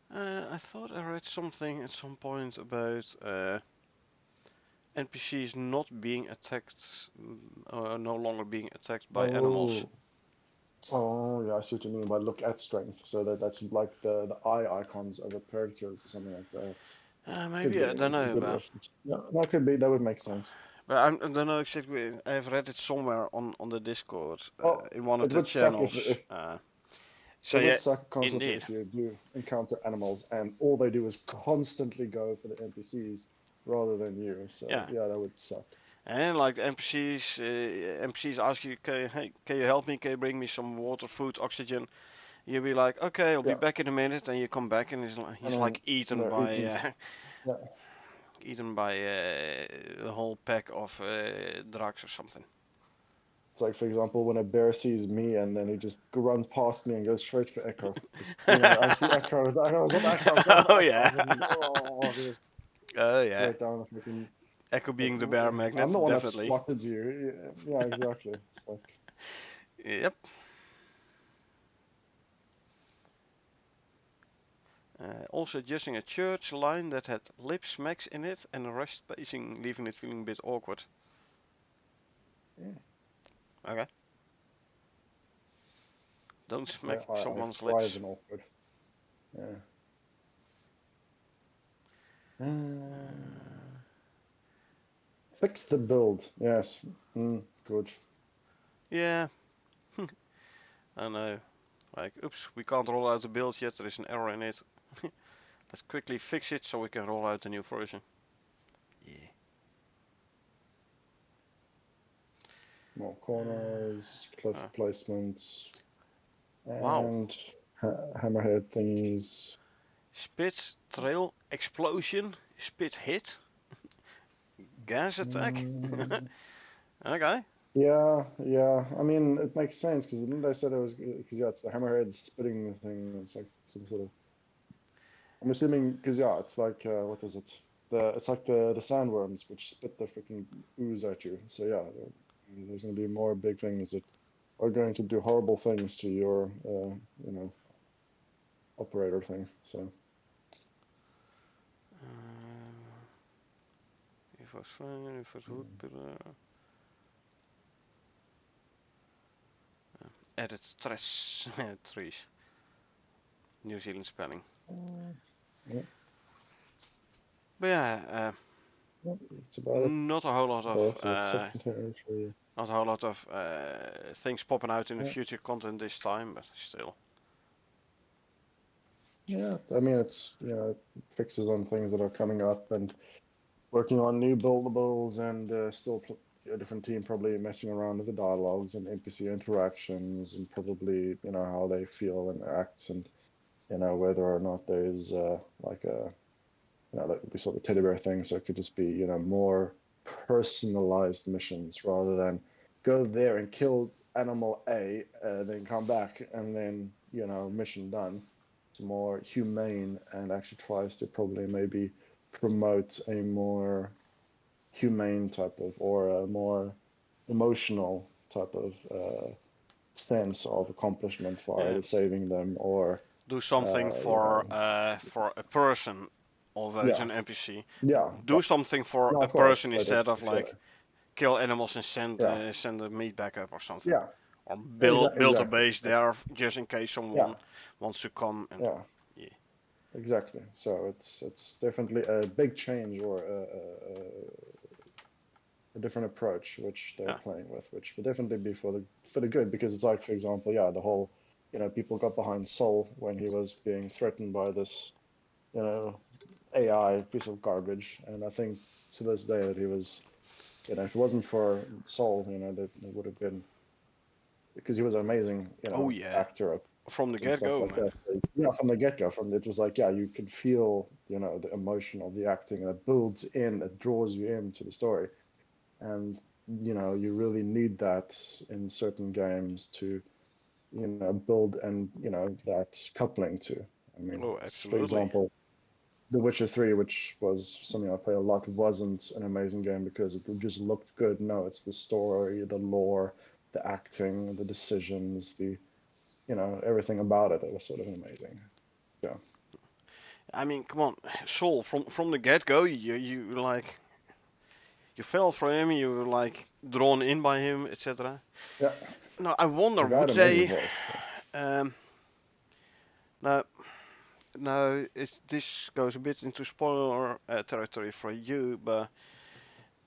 Speaker 1: I thought I read something at some point about NPCs not being attacked, no longer being attacked by animals.
Speaker 2: Oh, oh, yeah, I see what you mean by look at strength. So that's like the eye icons of the predators or something like that. Could
Speaker 1: Maybe,
Speaker 2: be
Speaker 1: I don't
Speaker 2: a
Speaker 1: know,
Speaker 2: good
Speaker 1: but
Speaker 2: reference. Yeah, that could be. That would make sense.
Speaker 1: I don't know exactly. I've read it somewhere on the Discord
Speaker 2: Oh,
Speaker 1: in one of
Speaker 2: it
Speaker 1: the
Speaker 2: would suck
Speaker 1: channels. So
Speaker 2: it would
Speaker 1: yeah,
Speaker 2: suck constantly
Speaker 1: indeed.
Speaker 2: if you do encounter animals and all they do is constantly go for the NPCs rather than you. So
Speaker 1: Yeah,
Speaker 2: yeah, that would suck.
Speaker 1: and like the NPCs ask you, okay, hey, can you help me? Can you bring me some water, food, oxygen? You'll be like, okay, I'll be
Speaker 2: Yeah,
Speaker 1: back in a minute, and you come back and
Speaker 2: and
Speaker 1: he's
Speaker 2: then
Speaker 1: like eaten
Speaker 2: they're
Speaker 1: by
Speaker 2: eating. Yeah,
Speaker 1: eaten by a whole pack of drugs or something.
Speaker 2: it's like for example when a bear sees me and then he just runs past me and goes straight for Echo. Just I see Echo. Echo's not Echo. Go
Speaker 1: Oh
Speaker 2: for Echo.
Speaker 1: yeah,
Speaker 2: Oh, just
Speaker 1: oh yeah.
Speaker 2: straight down the freaking.
Speaker 1: Echo
Speaker 2: It's like
Speaker 1: being the bear
Speaker 2: I'm
Speaker 1: magnet,
Speaker 2: the one that
Speaker 1: definitely.
Speaker 2: spotted you. Yeah, exactly. It's like
Speaker 1: Yep. Also adjusting a church line that had lip smacks in it and rest spacing, leaving it feeling a bit awkward.
Speaker 2: yeah,
Speaker 1: Okay. Don't
Speaker 2: yeah,
Speaker 1: smack
Speaker 2: I
Speaker 1: someone's
Speaker 2: thrive
Speaker 1: lips.
Speaker 2: in awkward. Yeah. Fix the build. Yes. Good.
Speaker 1: Yeah, I know. Like, oops, we can't roll out the build yet, there is an error in it. Let's quickly fix it so we can roll out the new version. Yeah.
Speaker 2: More corners, cliff
Speaker 1: Uh,
Speaker 2: placements,
Speaker 1: wow.
Speaker 2: and hammerhead thingies.
Speaker 1: Spit, trail, explosion, spit hit, gas attack.
Speaker 2: Mm,
Speaker 1: Okay.
Speaker 2: yeah, yeah. I mean, it makes sense because didn't they said it was because yeah, it's the hammerhead spitting thing. It's like some sort of. I'm assuming because yeah, it's like what is it? It's like the sandworms which spit the freaking ooze at you. So yeah, there's going to be more big things that are going to do horrible things to your operator thing. So
Speaker 1: If was fine, if it would be added stress trees. New Zealand spelling.
Speaker 2: Yeah,
Speaker 1: But yeah,
Speaker 2: yeah, it's about it.
Speaker 1: not a whole lot of
Speaker 2: But it's second territory.
Speaker 1: not a whole lot of things popping out in the
Speaker 2: Yeah.
Speaker 1: future content this time, but still.
Speaker 2: Yeah, I mean, it's, fixes on things that are coming up and working on new buildables and still a different team probably messing around with the dialogues and NPC interactions and probably, how they feel and act and, whether or not there's like a, like we saw the teddy bear thing, so it could just be, more personalized missions rather than go there and kill animal A, then come back and then, mission done. It's more humane and actually tries to probably maybe promote a more humane type of or a more emotional type of sense of accomplishment for
Speaker 1: Yeah,
Speaker 2: either saving them or
Speaker 1: do something for a person, although it's
Speaker 2: yeah,
Speaker 1: an NPC.
Speaker 2: yeah,
Speaker 1: Do something for
Speaker 2: no,
Speaker 1: a
Speaker 2: of course,
Speaker 1: person
Speaker 2: but
Speaker 1: instead of
Speaker 2: if
Speaker 1: like kill animals and send
Speaker 2: yeah,
Speaker 1: send the meat back up or something.
Speaker 2: yeah,
Speaker 1: Or build a
Speaker 2: exactly,
Speaker 1: base
Speaker 2: that's
Speaker 1: there just in case
Speaker 2: yeah,
Speaker 1: someone wants to come and
Speaker 2: yeah,
Speaker 1: yeah.
Speaker 2: exactly. So it's definitely a big change or a different approach which they're
Speaker 1: Yeah.
Speaker 2: playing with, which would definitely be for the good because it's like, for example, yeah, the whole, people got behind Sol when he was being threatened by this, you know, AI piece of garbage, and I think to this day that he was, if it wasn't for Sol, that it would have been because he was an amazing,
Speaker 1: Oh yeah.
Speaker 2: actor
Speaker 1: From the
Speaker 2: and
Speaker 1: get
Speaker 2: stuff
Speaker 1: go,
Speaker 2: like
Speaker 1: man.
Speaker 2: that. So, yeah, from the get go, from it was like, yeah, you could feel, the emotion of the acting, and it builds in, it draws you into the story, and you really need that in certain games to, build and that coupling to. I mean,
Speaker 1: Oh,
Speaker 2: for
Speaker 1: absolutely.
Speaker 2: example, The Witcher 3, which was something I played a lot, wasn't an amazing game because it just looked good. No, it's the story, the lore, the acting, the decisions, the everything about it that was sort of amazing. Yeah.
Speaker 1: I mean, come on, Soul. From the get go, you like you fell for him. You were like drawn in by him, etc.
Speaker 2: Yeah.
Speaker 1: Now I wonder,
Speaker 2: The guy
Speaker 1: would
Speaker 2: had an amazing
Speaker 1: they?
Speaker 2: voice. So.
Speaker 1: Um, now, this goes a bit into spoiler territory for you, but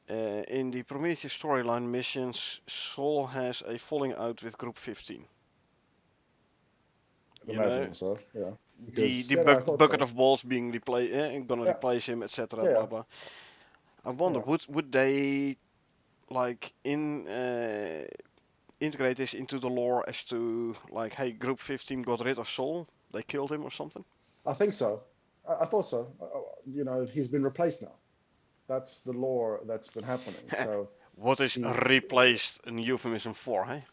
Speaker 1: in the Prometheus storyline missions, Saul has a falling out with Group 15.
Speaker 2: I'd
Speaker 1: You know,
Speaker 2: imagine so. Yeah.
Speaker 1: the
Speaker 2: Because
Speaker 1: the
Speaker 2: I thought
Speaker 1: bucket
Speaker 2: so.
Speaker 1: of balls being gonna
Speaker 2: Yeah.
Speaker 1: replace him, etc.
Speaker 2: Yeah.
Speaker 1: Blah blah. I wonder,
Speaker 2: Yeah.
Speaker 1: would they like integrate this into the lore as to like, hey, Group 15 got rid of Saul, they killed him or something?
Speaker 2: I think so. I thought so. He's been replaced now. That's the lore that's been happening. So
Speaker 1: What is
Speaker 2: he,
Speaker 1: replaced an euphemism for, hey?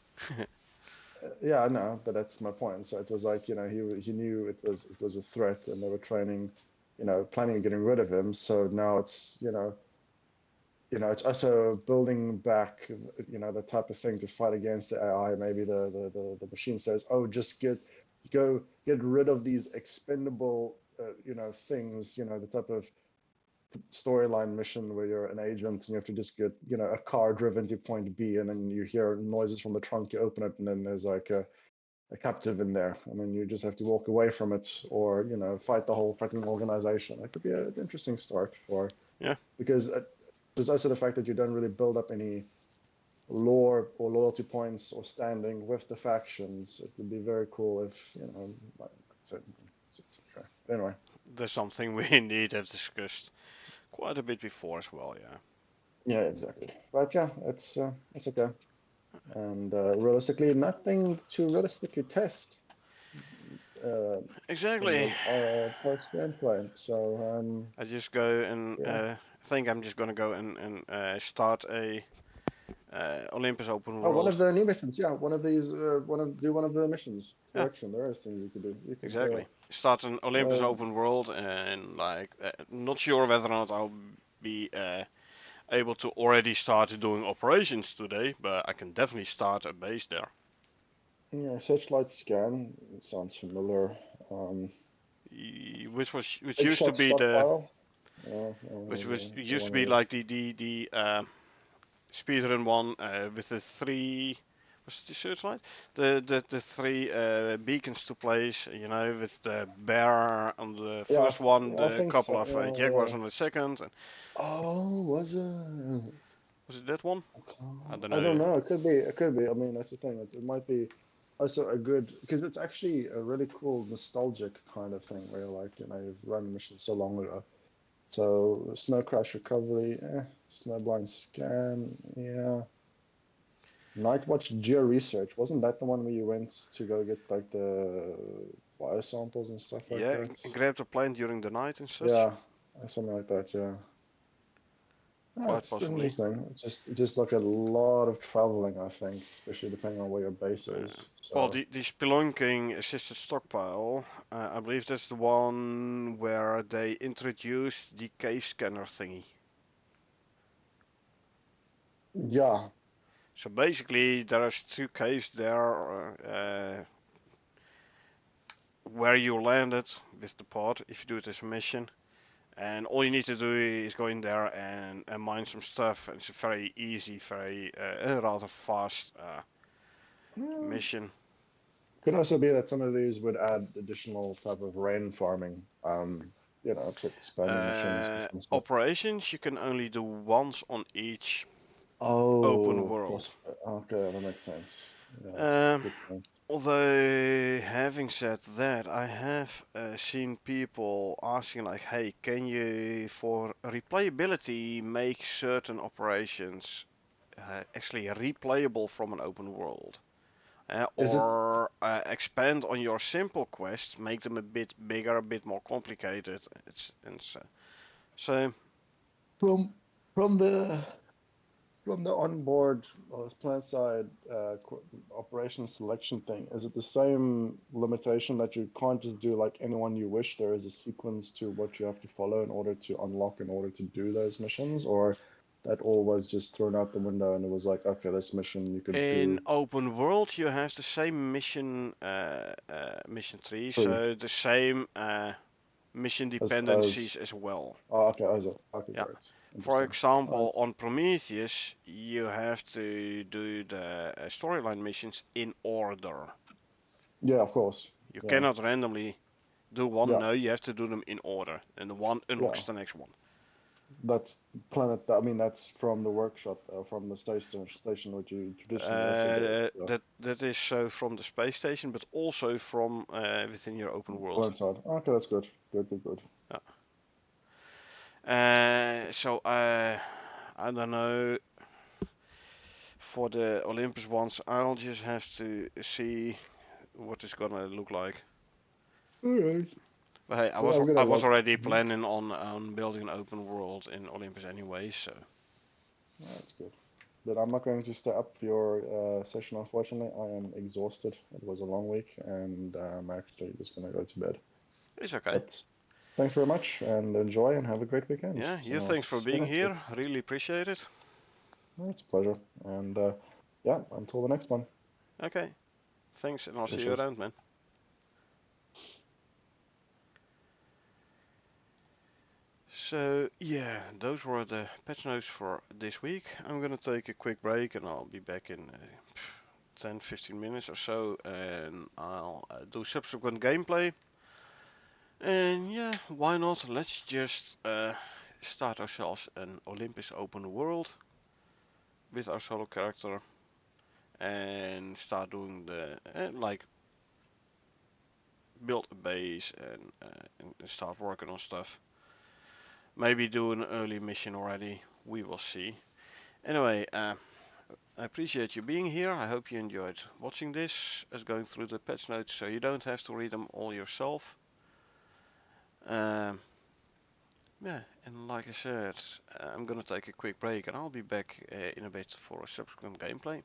Speaker 2: yeah, I know, but that's my point. So it was like, he knew it was a threat, and they were training, planning on getting rid of him. So now it's, it's also building back, the type of thing to fight against the AI. Maybe the machine says, oh, just get rid of these expendable, things, the type of storyline mission where you're an agent and you have to just get, a car driven to point B, and then you hear noises from the trunk, you open it, and then there's like a captive in there, and then you just have to walk away from it, or fight the whole fucking organization. That could be an interesting start for,
Speaker 1: Yeah.
Speaker 2: because there's also the fact that you don't really build up any lore or loyalty points or standing with the factions. It would be very cool if, like I said, okay. Anyway,
Speaker 1: That's something we indeed have discussed quite a bit before as well, yeah.
Speaker 2: yeah, exactly. But yeah, it's okay. And realistically, nothing to realistically test in
Speaker 1: Exactly.
Speaker 2: the post gameplay. So
Speaker 1: I just go and
Speaker 2: yeah.
Speaker 1: think I'm just gonna go and start a Olympus open
Speaker 2: Oh, one
Speaker 1: world.
Speaker 2: of the new missions. Yeah, one of these. Do one of the missions.
Speaker 1: Yeah,
Speaker 2: Correction. There is things you could do. You could.
Speaker 1: exactly. Start an Olympus
Speaker 2: Uh,
Speaker 1: open world, and like, not sure whether or not I'll be able to already start doing operations today, but I can definitely start a base there.
Speaker 2: yeah, searchlight scan. It sounds familiar.
Speaker 1: Which
Speaker 2: Big
Speaker 1: used to
Speaker 2: shot
Speaker 1: be the
Speaker 2: stockpile. Yeah, that
Speaker 1: which
Speaker 2: was
Speaker 1: was used to
Speaker 2: one
Speaker 1: be
Speaker 2: of
Speaker 1: like the speedrun one with the three Was it the searchlight? The three beacons to place, you know, with the bear on the
Speaker 2: Yeah,
Speaker 1: first one,
Speaker 2: I
Speaker 1: the
Speaker 2: think
Speaker 1: couple
Speaker 2: so.
Speaker 1: of
Speaker 2: Yeah,
Speaker 1: jaguars
Speaker 2: yeah.
Speaker 1: on the second. And
Speaker 2: Oh, was it?
Speaker 1: was it that one? I
Speaker 2: Okay.
Speaker 1: don't
Speaker 2: I don't
Speaker 1: know.
Speaker 2: know. It could be. It could be. I mean, that's the thing. It might be also a good because it's actually a really cool nostalgic kind of thing where you're like, you've run missions so long ago. So snow crash recovery, snowblind scan, yeah. Nightwatch geo research, wasn't that the one where you went to go get like the bio samples and stuff like
Speaker 1: Yeah,
Speaker 2: that?
Speaker 1: and grab the plane during the night and such.
Speaker 2: Yeah, something like that. Yeah. Yeah,
Speaker 1: Quite
Speaker 2: it's
Speaker 1: possibly.
Speaker 2: interesting. It's just like a lot of traveling, I think, especially depending on where your base
Speaker 1: Uh,
Speaker 2: is.
Speaker 1: well,
Speaker 2: So
Speaker 1: the spelunking assisted stockpile, I believe that's the one where they introduced the cave scanner thingy.
Speaker 2: yeah,
Speaker 1: So basically, there's two caves there where you landed with the pod if you do it as a mission. And all you need to do is go in there and mine some stuff. It's a very easy, very rather fast
Speaker 2: yeah.
Speaker 1: mission.
Speaker 2: Could also be that some of these would add additional type of rain farming. Put spamming missions and some stuff.
Speaker 1: Operations you can only do once on each open
Speaker 2: Oh,
Speaker 1: world.
Speaker 2: okay, that makes sense. Yeah, that's a
Speaker 1: Um,
Speaker 2: good point.
Speaker 1: Although, having said that, I have seen people asking, like, hey, can you, for replayability, make certain operations actually replayable from an open world?
Speaker 2: Is it
Speaker 1: Or expand on your simple quests, make them a bit bigger, a bit more complicated. So
Speaker 2: from from the from the onboard or plant side operation selection thing? Is it the same limitation that you can't just do like anyone you wish? There is a sequence to what you have to follow in order to unlock, in order to do those missions, or that all was just thrown out the window and it was like, okay, this mission you could
Speaker 1: in
Speaker 2: do
Speaker 1: open world, you have the same mission tree,
Speaker 2: tree
Speaker 1: so the same mission
Speaker 2: as
Speaker 1: dependencies as well.
Speaker 2: oh, okay, as a okay,
Speaker 1: Yeah.
Speaker 2: great,
Speaker 1: For
Speaker 2: interesting. All right.
Speaker 1: example, on Prometheus, you have to do the storyline missions in order.
Speaker 2: Yeah, of course.
Speaker 1: You
Speaker 2: Yeah,
Speaker 1: cannot randomly do one.
Speaker 2: yeah,
Speaker 1: No, you have to do them in order, and the one
Speaker 2: yeah.
Speaker 1: unlocks the next one.
Speaker 2: That's planet. I mean, that's from the workshop, from the station, which you traditionally also do it. So,
Speaker 1: That is so from the space station, but also from within your open world.
Speaker 2: inside. Okay, that's good. Good, good, good.
Speaker 1: I don't know. For the Olympus ones, I'll just have to see what it's gonna look like.
Speaker 2: All right.
Speaker 1: But hey,
Speaker 2: Yeah, I'm gonna
Speaker 1: I was
Speaker 2: log.
Speaker 1: already
Speaker 2: Mhm.
Speaker 1: planning on building an open world in Olympus anyway, so
Speaker 2: That's good. But I'm not going to stay up for your session, unfortunately. I am exhausted. It was a long week, and I'm actually just gonna go to bed.
Speaker 1: it's okay.
Speaker 2: But thanks very much, and enjoy, and have a great weekend.
Speaker 1: Yeah,
Speaker 2: So
Speaker 1: you
Speaker 2: I'll
Speaker 1: thanks for
Speaker 2: see you
Speaker 1: being
Speaker 2: next week.
Speaker 1: here. Really appreciate it.
Speaker 2: It's a pleasure. And yeah, until the next one.
Speaker 1: Okay, thanks, and I'll see you
Speaker 2: Cheers.
Speaker 1: around, man. So yeah, those were the patch notes for this week. I'm gonna take a quick break, and I'll be back in 10-15 minutes or so, and I'll do subsequent gameplay. And yeah, why not? Let's just start ourselves an Olympus open world with our solo character and start doing the like build a base and start working on stuff. Maybe do an early mission already. We will see. Anyway, I appreciate you being here. I hope you enjoyed watching this, us going through the patch notes, so you don't have to read them all yourself. Um, Yeah, and like I said, I'm gonna take a quick break and I'll be back in a bit for a subsequent gameplay.